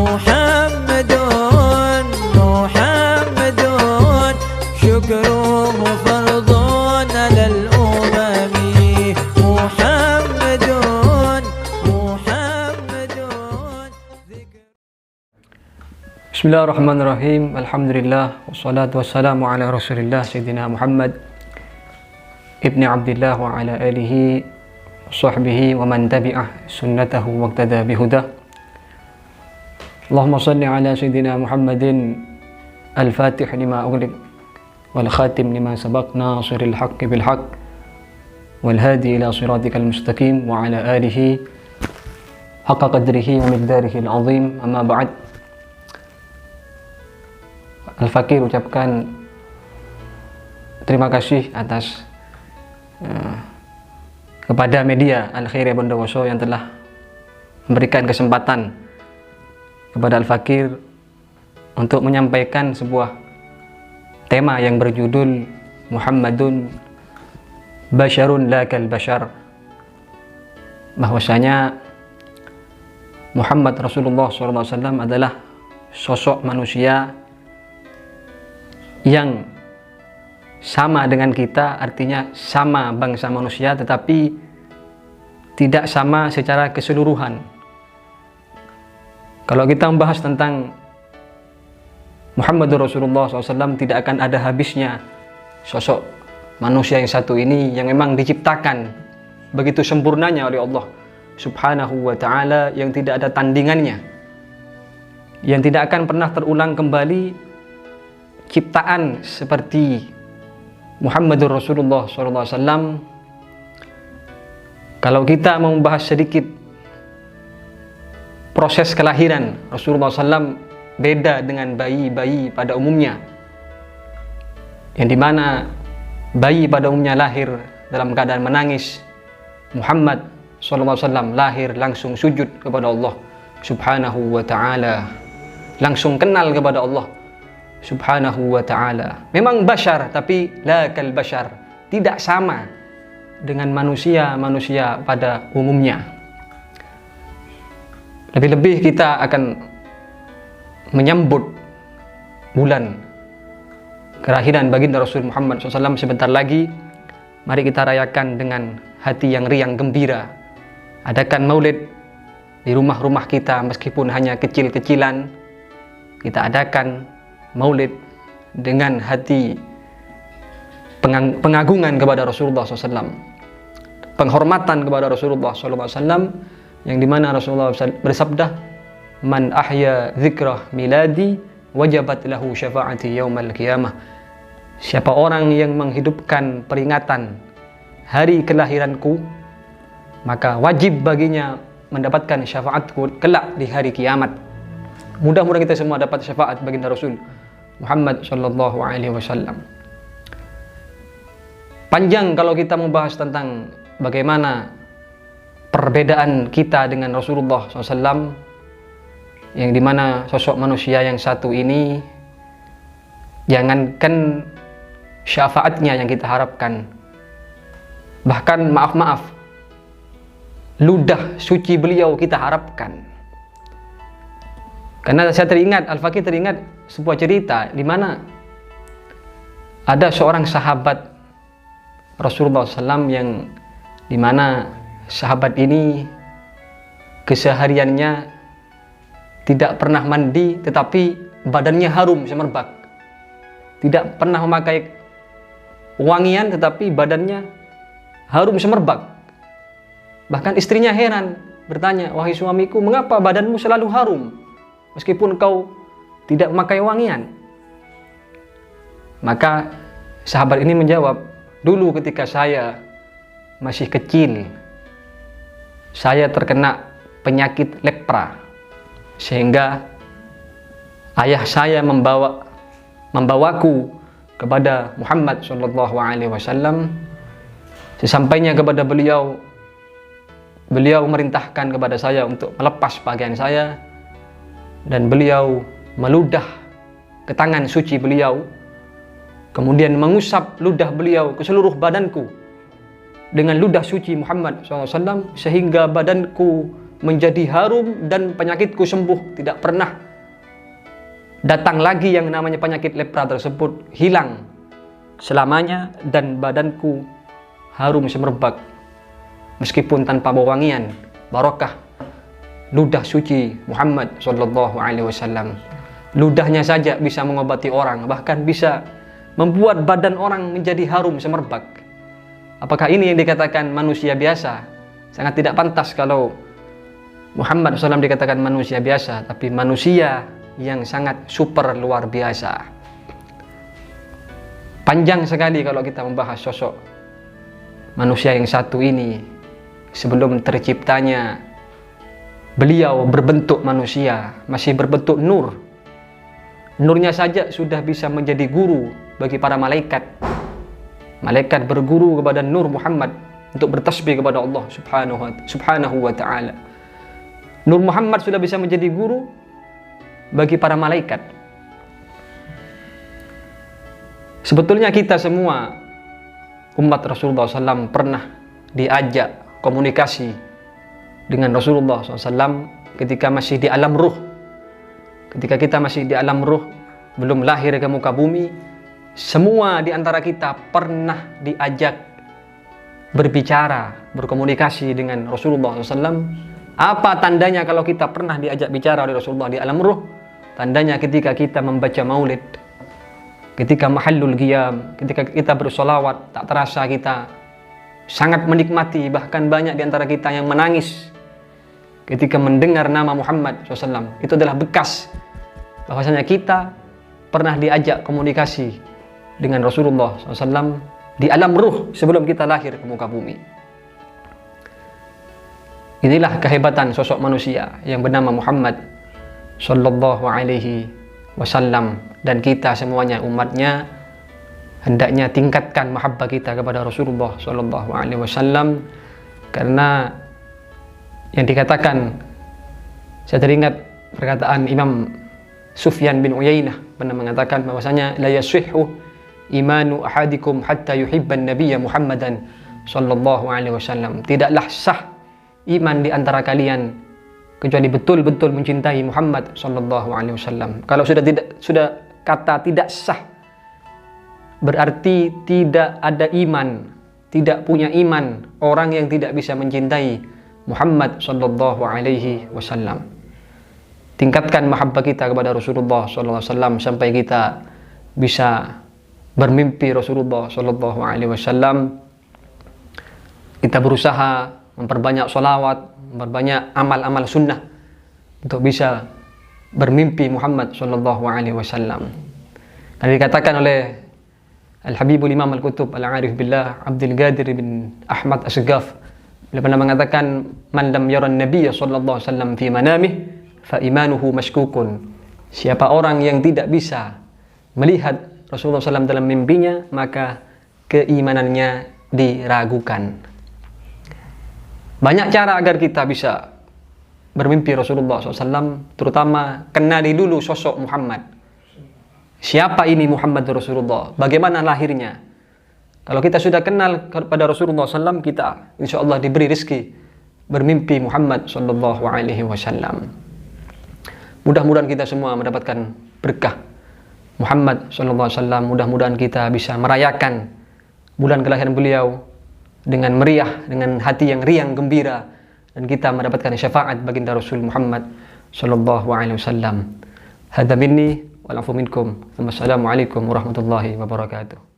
محمد محمد شكره فرض على الأمم محمد محمد Bismillahirrahmanirrahim. Alhamdulillah wassalatu wassalamu ala Rasulillah Sayyidina Muhammad ibni Abdillah wa ala alihi wa sahbihi wa man tabi'ah sunnatahu waqtada bihudah. Allahumma salli ala Sayyidina Muhammadin al-fatih lima ughliq wal khatim lima sabaq nasiril haqqi bil haqq wal hadi ila siratikal mustaqim wa ala alihi haqqa qadrihi wa miqdarihi al-azim. Amma ba'd. Al-Fakir ucapkan terima kasih atas kepada media Al-Khairiyah Bondowoso yang telah memberikan kesempatan kepada Al-Fakir untuk menyampaikan sebuah tema yang berjudul Muhammadun Basyarun la kal bashar, bahwasanya Muhammad Rasulullah SAW adalah sosok manusia yang sama dengan kita, artinya sama bangsa manusia tetapi tidak sama secara keseluruhan. Kalau kita membahas tentang Muhammadur Rasulullah SAW, tidak akan ada habisnya sosok manusia yang satu ini yang memang diciptakan begitu sempurnanya oleh Allah Subhanahu wa ta'ala, yang tidak ada tandingannya, yang tidak akan pernah terulang kembali ciptaan seperti Muhammadur Rasulullah SAW. Kalau kita mau membahas sedikit proses kelahiran Rasulullah SAW, beda dengan bayi-bayi pada umumnya, yang dimana bayi pada umumnya lahir dalam keadaan menangis. Muhammad SAW lahir langsung sujud kepada Allah Subhanahu wa ta'ala, langsung kenal kepada Allah Subhanahu wa ta'ala. Memang bashar, tapi la kal bashar, tidak sama dengan manusia pada umumnya. Lebih-lebih kita akan menyambut bulan kelahiran baginda Rasul Muhammad SAW sebentar lagi. Mari kita rayakan dengan hati yang riang gembira. Adakan maulid di rumah-rumah kita, meskipun hanya kecil-kecilan. Kita adakan maulid dengan hati pengagungan kepada Rasulullah SAW, penghormatan kepada Rasulullah SAW, yang dimana Rasulullah bersabda, man ahya dzikrah miladi wajabat lahu syafaati yaumal qiyamah. Siapa orang yang menghidupkan peringatan hari kelahiranku, maka wajib baginya mendapatkan syafaatku kelak di hari kiamat. Mudah-mudahan kita semua dapat syafaat baginda Rasul Muhammad sallallahu alaihi wasallam. Panjang kalau kita membahas tentang bagaimana perbedaan kita dengan Rasulullah SAW, yang dimana sosok manusia yang satu ini, jangankan syafaatnya yang kita harapkan, bahkan maaf-maaf, ludah suci beliau kita harapkan. Karena saya teringat, Al-Fakir teringat sebuah cerita di mana ada seorang sahabat Rasulullah SAW yang dimana sahabat ini kesehariannya tidak pernah mandi, tetapi badannya harum semerbak. Tidak pernah memakai wangian, tetapi badannya harum semerbak. Bahkan istrinya heran, bertanya, wahai suamiku, mengapa badanmu selalu harum meskipun kau tidak memakai wangian? Maka sahabat ini menjawab, dulu ketika saya masih kecil, saya terkena penyakit lepra, sehingga ayah saya membawaku kepada Muhammad sallallahu alaihi wasallam. Sesampainya kepada beliau, beliau memerintahkan kepada saya untuk melepas pakaian saya, dan beliau meludah ke tangan suci beliau, kemudian mengusap ludah beliau ke seluruh badanku dengan ludah suci Muhammad SAW, sehingga badanku menjadi harum dan penyakitku sembuh. Tidak pernah datang lagi yang namanya penyakit lepra tersebut, hilang selamanya, dan badanku harum semerbak meskipun tanpa wewangian barokah ludah suci Muhammad sallallahu alaihi wasallam. Ludahnya saja bisa mengobati orang, bahkan bisa membuat badan orang menjadi harum semerbak. Apakah ini yang dikatakan manusia biasa? Sangat tidak pantas kalau Muhammad SAW dikatakan manusia biasa, tapi manusia yang sangat super luar biasa. Panjang sekali kalau kita membahas sosok manusia yang satu ini. Sebelum terciptanya beliau berbentuk manusia, masih berbentuk nur. Nurnya saja sudah bisa menjadi guru bagi para malaikat. Malaikat berguru kepada Nur Muhammad untuk bertasbih kepada Allah subhanahu wa ta'ala. Nur Muhammad sudah bisa menjadi guru bagi para malaikat. Sebetulnya kita semua umat Rasulullah SAW pernah diajak komunikasi dengan Rasulullah SAW ketika masih di alam ruh. Ketika kita masih di alam ruh, belum lahir ke muka bumi, semua di antara kita pernah diajak berbicara, berkomunikasi dengan Rasulullah SAW. Apa tandanya kalau kita pernah diajak bicara oleh Rasulullah di alam ruh? Tandanya ketika kita membaca maulid, ketika mahallul qiyam, ketika kita bersolawat, tak terasa kita sangat menikmati, bahkan banyak di antara kita yang menangis ketika mendengar nama Muhammad SAW. Itu adalah bekas bahwasanya kita pernah diajak komunikasi dengan Rasulullah SAW di alam ruh sebelum kita lahir ke muka bumi. Inilah kehebatan sosok manusia yang bernama Muhammad sallallahu alaihi wasallam, dan kita semuanya umatnya hendaknya tingkatkan mahabbah kita kepada Rasulullah sallallahu alaihi wasallam, karena yang dikatakan, saya teringat perkataan Imam Sufyan bin Uyainah pernah mengatakan bahwasanya la yasihhu imanu ahadikum hatta yuhibban nabiyya Muhammadan sallallahu alaihi wasallam. Tidaklah sah iman di antara kalian kecuali betul-betul mencintai Muhammad sallallahu alaihi wasallam. Kalau sudah kata tidak sah, berarti tidak ada iman, tidak punya iman orang yang tidak bisa mencintai Muhammad sallallahu alaihi wasallam. Tingkatkan mahabbah kita kepada Rasulullah sallallahu alaihi wasallam sampai kita bisa bermimpi Rasulullah sallallahu alaihi wasallam. Kita berusaha memperbanyak sholawat, memperbanyak amal-amal sunnah untuk bisa bermimpi Muhammad sallallahu alaihi wasallam. Dan dikatakan oleh Al-Habibul Imam Al-Qutub Al-Arif Billah Abdul Qadir bin Ahmad As-Segaf, beliau pernah mengatakan, man lam yaran nabiyya sallallahu alaihi wasallam fi manamih fa imanuhu mashkukun. Siapa orang yang tidak bisa melihat Rasulullah SAW dalam mimpinya, maka keimanannya diragukan. Banyak cara agar kita bisa bermimpi Rasulullah SAW, terutama kenali dulu sosok Muhammad. Siapa ini Muhammad Rasulullah? Bagaimana lahirnya? Kalau kita sudah kenal kepada Rasulullah SAW, kita insya Allah diberi rezeki bermimpi Muhammad Sallallahu Alaihi Wasallam. Mudah-mudahan kita semua mendapatkan berkah Muhammad Sallallahu Alaihi Wasallam. Mudah-mudahan kita bisa merayakan bulan kelahiran beliau dengan meriah, dengan hati yang riang gembira, dan kita mendapatkan syafaat baginda Rasul Muhammad sallallahu alaihi wasallam. Hadza minni wal afu minkum. Wassalamualaikum warahmatullahi wabarakatuh.